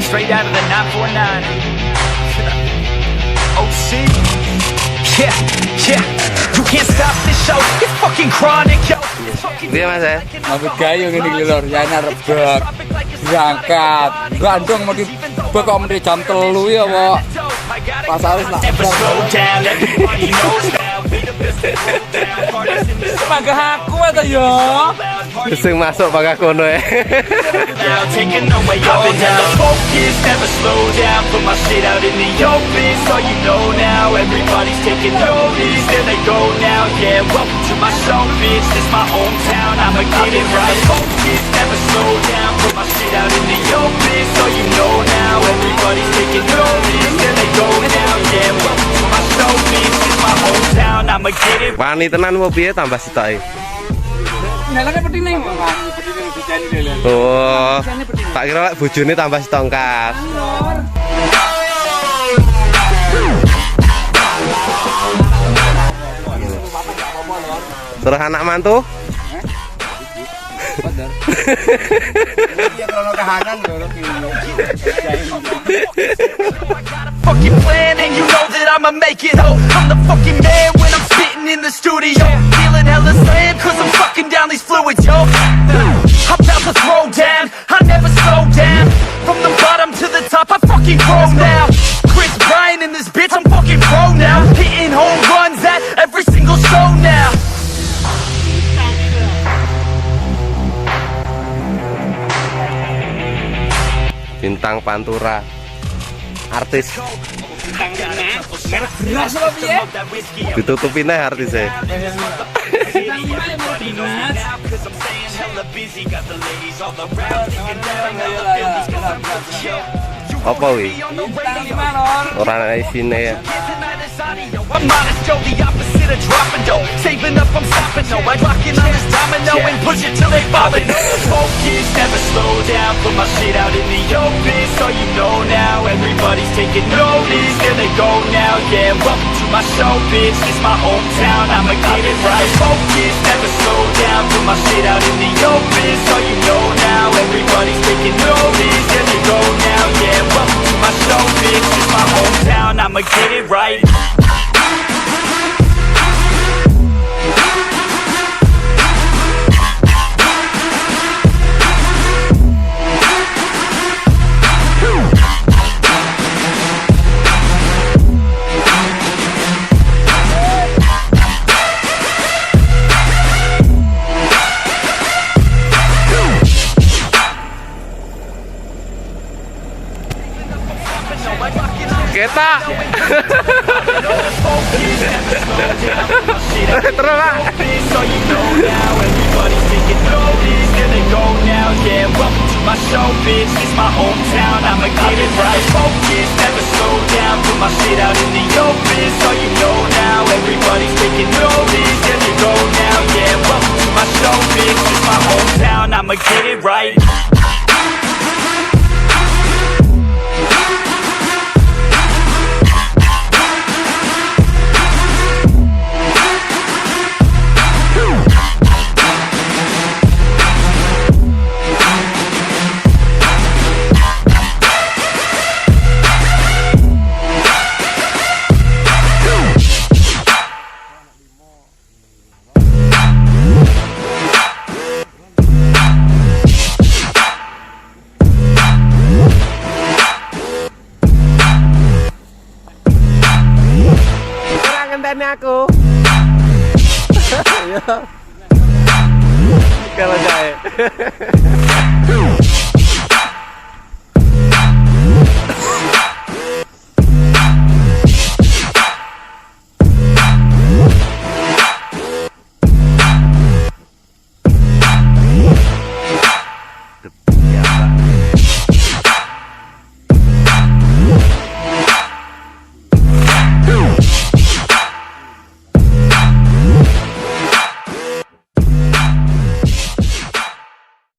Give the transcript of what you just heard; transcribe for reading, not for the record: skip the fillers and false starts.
straight out of the 949. OC. Yeah, yeah. You can't stop this show. It's fucking chronic, yo. Dia mas ya? Ngabut gayung ini lor, ya rebek berangkat Bandung mau dibek kok mesti jam 3 ya kok pas harus lah mangga aku atau ya sing masuk pakai kono ya I'ma get it right. Focus, never slow down. Put my shit out in the open, so you know now. Everybody's taking notice, there they go now. Yeah, welcome to my show, bitch. This my hometown. I'ma get it. Wani tenan mau piye tambah sitoke. Nyalane petine petine. Oh. Tak kira lek bojone tambah setongkas. Terus anak mantu? Fucking plan and you know that I'ma make it. I'm the fucking man when I'm spitting in the studio. Feeling hella slam cause I'm fucking down these fluids, yo. I'm about to throw down, I never slow down. From the bottom to the top, I fucking grow now. Chris Bryant in this bitch, I'm fucking pro now. Hitting home runs at every single show now. Bintang Pantura, artis. Ditutupin aja artisnya. Apa wi? Orang sini ya. I'm honest, Joe, the opposite of dropping dough. Saving up, I'm stopping, no. I lock in on this domino and push it till they falling. Focus, never slow down. Put my shit out in the open, so you know now. Everybody's taking notice, there they go now. Yeah, welcome to my show, bitch. It's my hometown, I'ma get it right. Focus, never slow down. Put my shit out in the open, so you know now. Everybody's taking notice, there they go now. Yeah, welcome to my show, bitch. It's my hometown, I'ma get it right. Kita terus Pak. My show, bitch, it's my hometown, I'ma get it right. Focus, never slow down. Put my shit out in the open, so you know now. Everybody's taking notice, there they go now. Yeah, welcome to my show, bitch, it's my hometown, I'ma get it right. Aku kalau saya